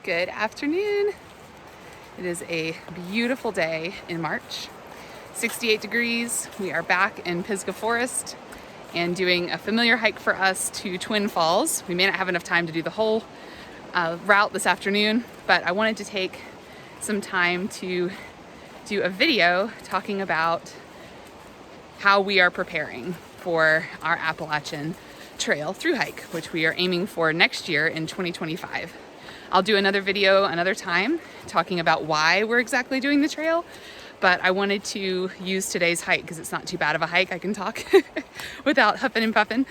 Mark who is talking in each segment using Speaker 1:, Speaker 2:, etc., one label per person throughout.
Speaker 1: Good afternoon. It is a beautiful day in March, 68 degrees. We are back in Pisgah Forest and doing a familiar hike for us to Twin Falls. We may not have enough time to do the whole route this afternoon, but I wanted to take some time to do a video talking about how we are preparing for our Appalachian Trail thru hike, which we are aiming for next year in 2025. I'll do another video another time talking about why we're exactly doing the trail, but I wanted to use today's hike because it's not too bad of a hike. I can talk without huffing and puffing.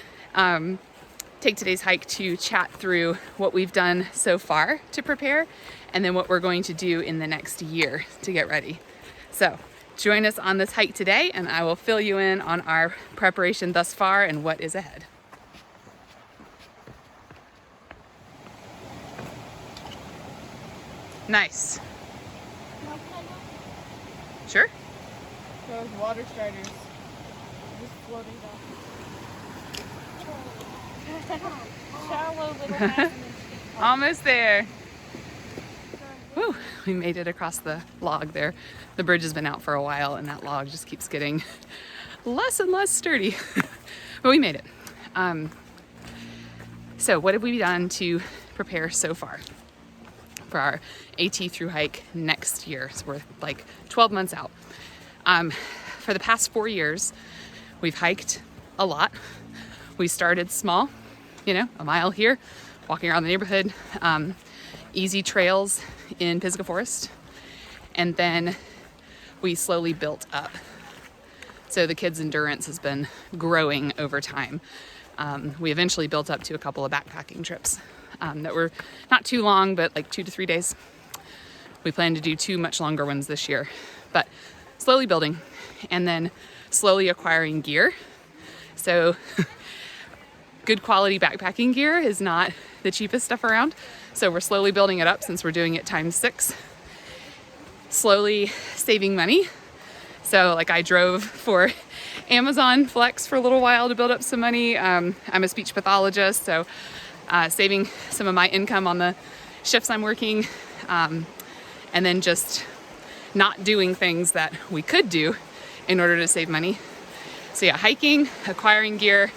Speaker 1: Take today's hike to chat through what we've done so far to prepare and then what we're going to do in the next year to get ready. So join us on this hike today and I will fill you in on our preparation thus far and what is ahead. Nice. Sure.
Speaker 2: Those water striders just floating down. Shallow little half.
Speaker 1: Almost there. Woo, we made it across the log there. The bridge has been out for a while and that log just keeps getting less and less sturdy. But we made it. So what have we done to prepare so far for our AT thru hike next year? So we're like 12 months out. For the past 4 years, we've hiked a lot. We started small, a mile here, walking around the neighborhood, easy trails in Pisgah Forest. And then we slowly built up. So the kids' endurance has been growing over time. We eventually built up to a couple of backpacking trips that were not too long, but like 2 to 3 days. We plan to do 2 much longer ones this year, but slowly building and then slowly acquiring gear. So good quality backpacking gear is not the cheapest stuff around. So we're slowly building it up since we're doing it times 6. Slowly saving money. So like I drove for Amazon Flex for a little while to build up some money. I'm a speech pathologist, so saving some of my income on the shifts I'm working, and then just not doing things that we could do in order to save money. So yeah, hiking, acquiring gear,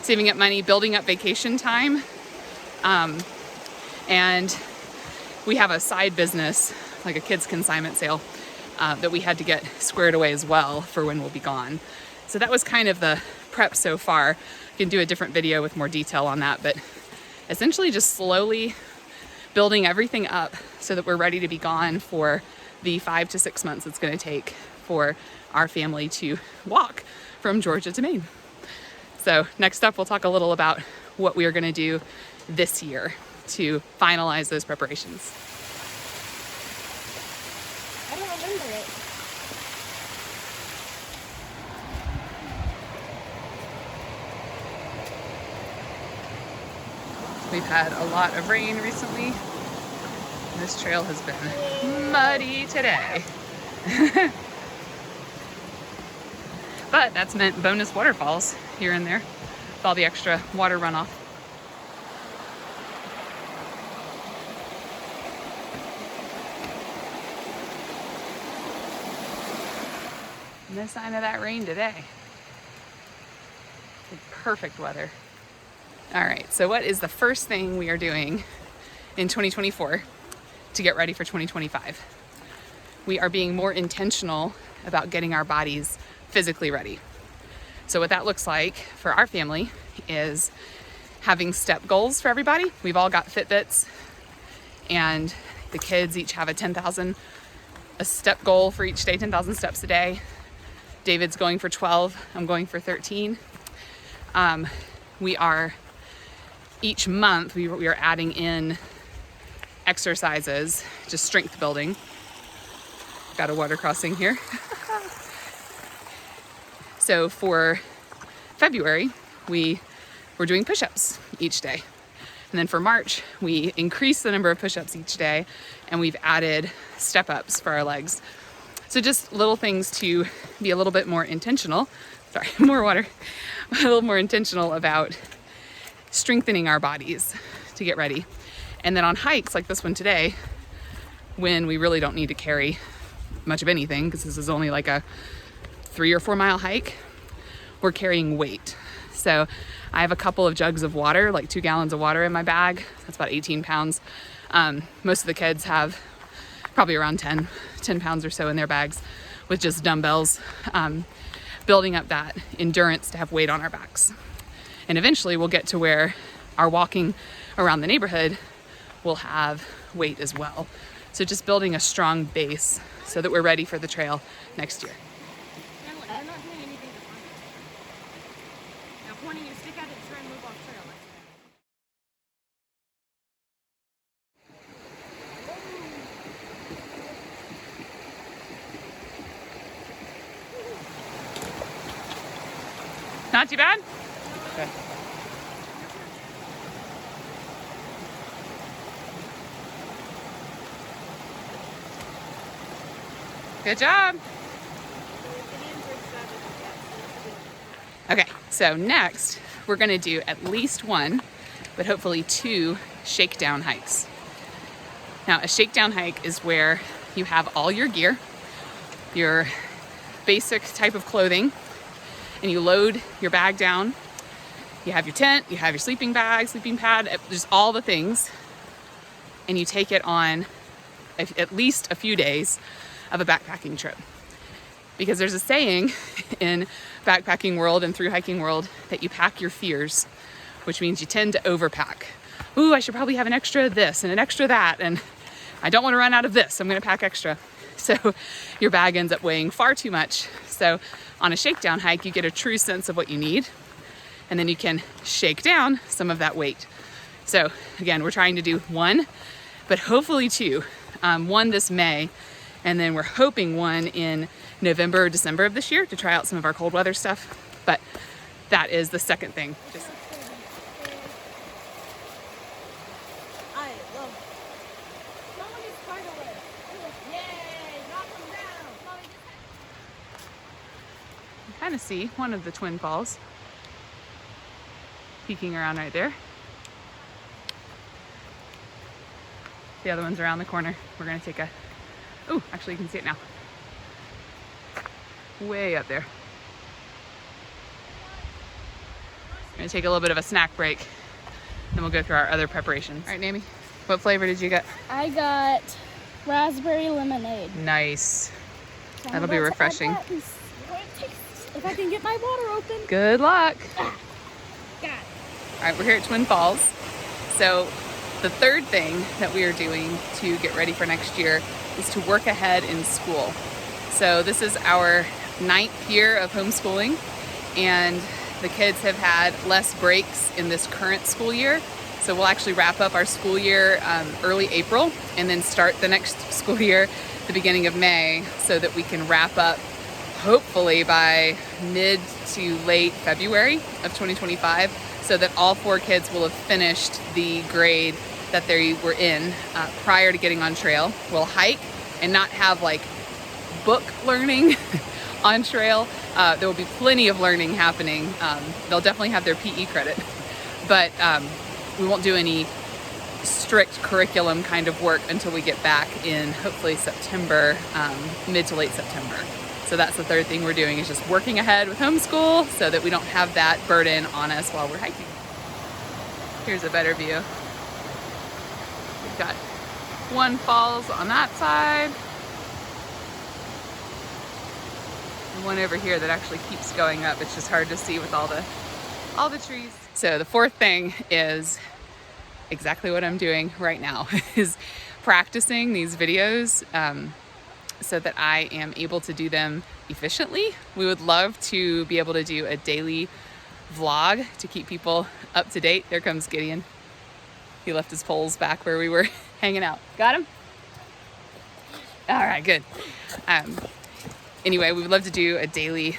Speaker 1: saving up money, building up vacation time. And we have a side business, like a kids consignment sale, that we had to get squared away as well for when we'll be gone. So that was kind of the prep so far. I can do a different video with more detail on that, but essentially just slowly building everything up so that we're ready to be gone for the 5 to 6 months it's going to take for our family to walk from Georgia to Maine. So next up, we'll talk a little about what we are going to do this year to finalize those preparations.
Speaker 2: I don't remember it.
Speaker 1: We've had a lot of rain recently. This trail has been muddy today. But that's meant bonus waterfalls here and there with all the extra water runoff. No sign of that rain today. Perfect weather. All right, so what is the first thing we are doing in 2024 to get ready for 2025? We are being more intentional about getting our bodies physically ready. So what that looks like for our family is having step goals for everybody. We've all got Fitbits, and the kids each have a step goal for each day, 10,000 steps a day. David's going for 12, I'm going for 13. We are, each month, we are adding in exercises, just strength building. Got a water crossing here. So for February, we were doing push-ups each day. And then for March, we increased the number of push-ups each day, and we've added step-ups for our legs. So just little things to be a little bit more intentional. Sorry, more water. A little more intentional about strengthening our bodies to get ready. And then on hikes like this one today, when we really don't need to carry much of anything, because this is only like a 3 or 4 mile hike, we're carrying weight. So I have a couple of jugs of water, like 2 gallons of water in my bag. That's about 18 pounds. Most of the kids have probably around 10 pounds or so in their bags with just dumbbells, building up that endurance to have weight on our backs. And eventually we'll get to where our walking around the neighborhood will have weight as well. So just building a strong base so that we're ready for the trail next year.
Speaker 2: I'm not doing anything to harm you. Now pointing your stick at it to try and move off trail.
Speaker 1: Not too bad? Okay. Good job. Okay, so next we're gonna do at least one, but hopefully 2 shakedown hikes. Now, a shakedown hike is where you have all your gear, your basic type of clothing, and you load your bag down. You have your tent, you have your sleeping bag, sleeping pad, just all the things, and you take it on at least a few days of a backpacking trip. Because there's a saying in backpacking world and thru hiking world that you pack your fears, which means you tend to overpack. Ooh, I should probably have an extra this and an extra that, and I don't want to run out of this, I'm gonna pack extra. So your bag ends up weighing far too much. So on a shakedown hike, you get a true sense of what you need, and then you can shake down some of that weight. So again, we're trying to do 1, but hopefully 2. 1 this May, and then we're hoping 1 in November or December of this year to try out some of our cold weather stuff. But that is the second thing.
Speaker 2: I love it. Mommy is far away. Yay! Knock them down. Mommy
Speaker 1: You kind of see one of the twin falls peeking around right there. The other one's around the corner. We're gonna take a, oh, actually you can see it now. Way up there. We're gonna take a little bit of a snack break, then we'll go through our other preparations. All right, Nami, what flavor did you get?
Speaker 2: I got raspberry lemonade.
Speaker 1: Nice.
Speaker 2: So
Speaker 1: That'll be refreshing.
Speaker 2: If I can get my water open.
Speaker 1: Good luck.
Speaker 2: Got it.
Speaker 1: All right, we're here at Twin Falls. So the third thing that we are doing to get ready for next year is to work ahead in school. So this is our 9th year of homeschooling, and the kids have had less breaks in this current school year. So we'll actually wrap up our school year early April and then start the next school year the beginning of May, so that we can wrap up hopefully by mid to late February of 2025, so that all 4 kids will have finished the grade that they were in prior to getting on trail. We'll hike and not have like book learning on trail. There will be plenty of learning happening. They'll definitely have their PE credit, but we won't do any strict curriculum kind of work until we get back in hopefully September, mid to late September. So that's the third thing we're doing, is just working ahead with homeschool so that we don't have that burden on us while we're hiking. Here's a better view. We've got one falls on that side, and one over here that actually keeps going up. It's just hard to see with all the trees. So the fourth thing is exactly what I'm doing right now, is practicing these videos so that I am able to do them efficiently. We would love to be able to do a daily vlog to keep people up to date. There comes Gideon. He left his poles back where we were hanging out. Got him? All right, good. Anyway, we would love to do a daily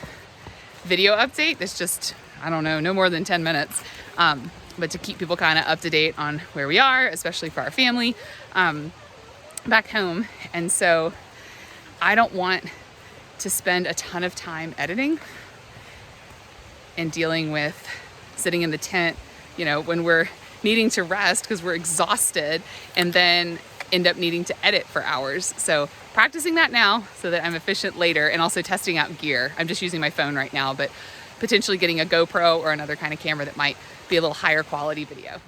Speaker 1: video update that's just I don't know, no more than 10 minutes. But to keep people kind of up to date on where we are, especially for our family back home. And so I don't want to spend a ton of time editing and dealing with sitting in the tent, you know, when we're needing to rest because we're exhausted, and then end up needing to edit for hours. So practicing that now so that I'm efficient later, and also testing out gear. I'm just using my phone right now, but potentially getting a GoPro or another kind of camera that might be a little higher quality video.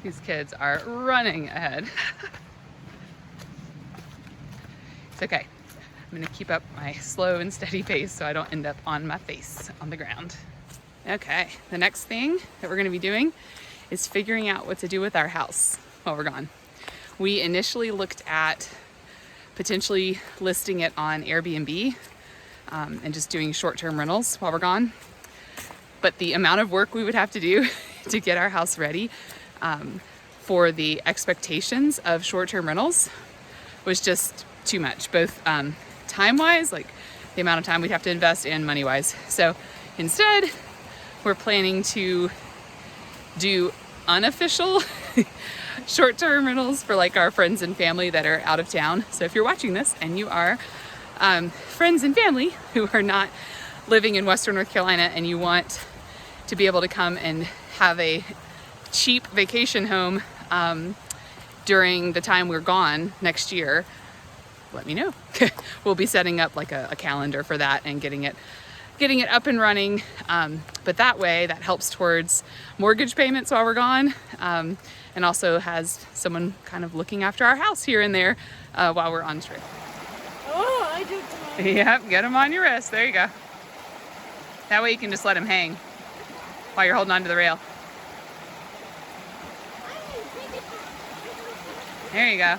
Speaker 1: These kids are running ahead. It's okay. I'm gonna keep up my slow and steady pace so I don't end up on my face on the ground. Okay, the next thing that we're gonna be doing is figuring out what to do with our house while we're gone. We initially looked at potentially listing it on Airbnb and just doing short-term rentals while we're gone. But the amount of work we would have to do to get our house ready for the expectations of short-term rentals was just too much, both time-wise, like the amount of time we'd have to invest, and money-wise. So instead, we're planning to do unofficial short-term rentals for like our friends and family that are out of town. So if you're watching this and you are friends and family who are not living in Western North Carolina and you want to be able to come and have a cheap vacation home during the time we're gone next year, let me know. We'll be setting up like a calendar for that and getting it up and running. But that way, that helps towards mortgage payments while we're gone, and also has someone kind of looking after our house here and there while we're on trip.
Speaker 2: Oh, I do too.
Speaker 1: Yep, get them on your wrist. There you go. That way you can just let them hang while you're holding onto the rail. There you go.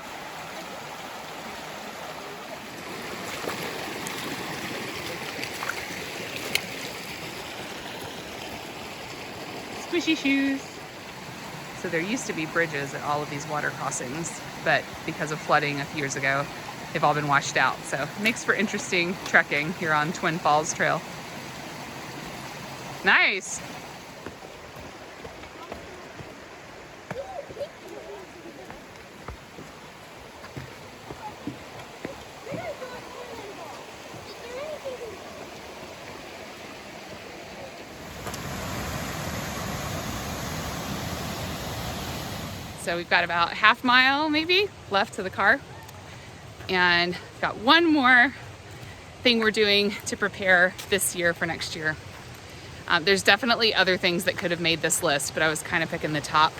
Speaker 1: Squishy shoes. So there used to be bridges at all of these water crossings, but because of flooding a few years ago, they've all been washed out. So it makes for interesting trekking here on Twin Falls Trail. Nice. So we've got about half mile maybe left to the car, and got one more thing we're doing to prepare this year for next year. There's definitely other things that could have made this list, but I was kind of picking the top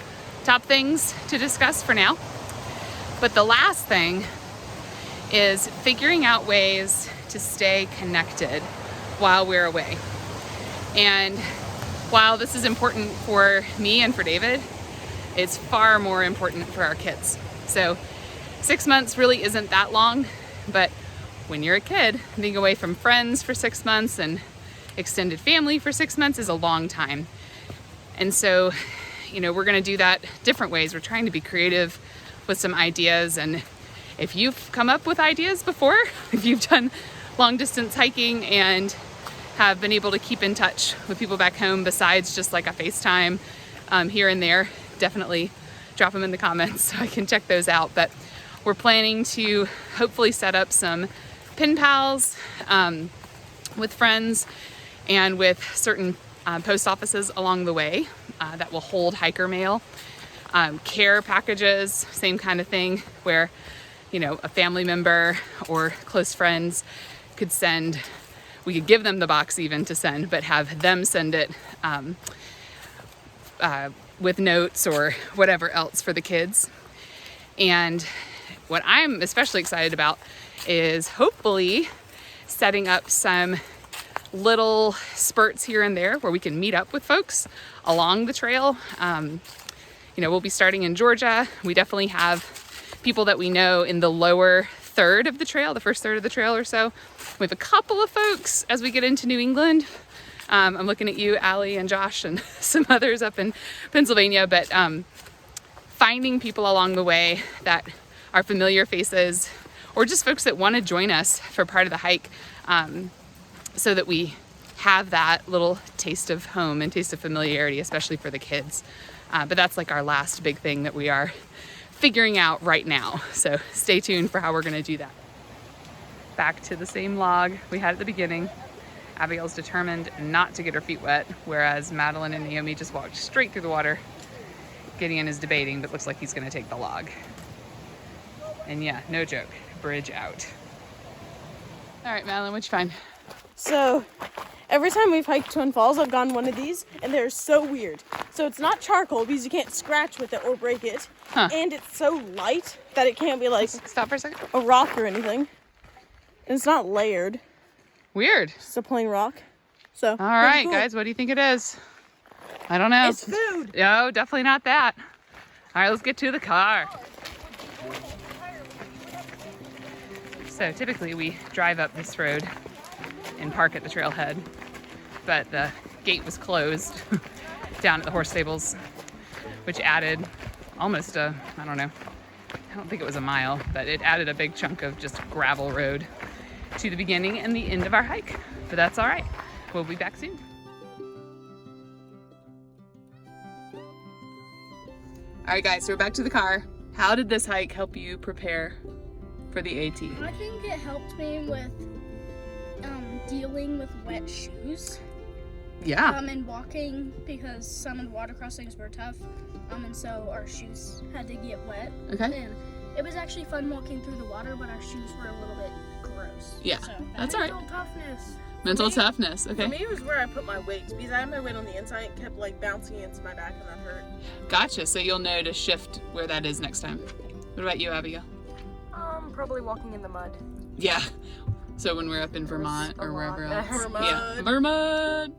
Speaker 1: things to discuss for now. But the last thing is figuring out ways to stay connected while we're away. And while this is important for me and for David, it's far more important for our kids. So 6 months really isn't that long, but when you're a kid, being away from friends for 6 months and extended family for 6 months is a long time. And so, you know, we're gonna do that different ways. We're trying to be creative with some ideas. And if you've come up with ideas before, if you've done long distance hiking and have been able to keep in touch with people back home besides just like a FaceTime here and there, definitely drop them in the comments so I can check those out. But we're planning to hopefully set up some pen pals with friends and with certain post offices along the way that will hold hiker mail. Care packages, same kind of thing, where, you know, a family member or close friends could send, we could give them the box even to send, but have them send it with notes or whatever else for the kids. And what I'm especially excited about is hopefully setting up some little spurts here and there where we can meet up with folks along the trail. You know, we'll be starting in Georgia. We definitely have people that we know in the lower third of the trail, the first third of the trail or so. We have a couple of folks as we get into New England. I'm looking at you, Allie and Josh, and some others up in Pennsylvania, but finding people along the way that are familiar faces, or just folks that want to join us for part of the hike, so that we have that little taste of home and taste of familiarity, especially for the kids. But that's like our last big thing that we are figuring out right now. So stay tuned for how we're gonna do that. Back to the same log we had at the beginning. Abigail's determined not to get her feet wet, whereas Madeline and Naomi just walked straight through the water. Gideon is debating, but looks like he's gonna take the log. And yeah, no joke, bridge out. All right, Madeline, what'd you find?
Speaker 3: So, every time we've hiked Twin Falls, I've gotten one of these, and they're so weird. So it's not charcoal because you can't scratch with it or break it.
Speaker 1: Huh.
Speaker 3: And it's so light that it can't be like
Speaker 1: Stop for a second.
Speaker 3: a rock or anything. And it's not layered.
Speaker 1: Weird.
Speaker 3: It's a plain rock. So,
Speaker 1: All right,
Speaker 3: cool.
Speaker 1: guys, what do you think it is? I don't know.
Speaker 3: It's food.
Speaker 1: No, definitely not that. All right, let's get to the car. So typically we drive up this road and park at the trailhead, but the gate was closed down at the horse stables, which added almost I don't think it was a mile, but it added a big chunk of just gravel road to the beginning and the end of our hike. But that's all right. We'll be back soon. All right, guys, so we're back to the car. How did this hike help you prepare for the AT?
Speaker 4: I think it helped me with dealing with wet shoes.
Speaker 1: Yeah.
Speaker 4: And walking, because some of the water crossings were tough, and so our shoes had to get wet.
Speaker 1: Okay.
Speaker 4: And it was actually fun walking through the water, but our shoes were a little bit gross.
Speaker 1: Yeah,
Speaker 4: So
Speaker 1: that's all right.
Speaker 4: mental toughness.
Speaker 1: Mental toughness. Okay.
Speaker 3: For me, it was where I put my weights because I had my weight on the inside and kept like bouncing against my back and that hurt.
Speaker 1: Gotcha. So you'll know to shift where that is next time. What about you, Abigail?
Speaker 5: Probably walking in the mud.
Speaker 1: Yeah. So when we're up in Vermont or wherever else.
Speaker 3: Vermont.
Speaker 1: Yeah. Vermont.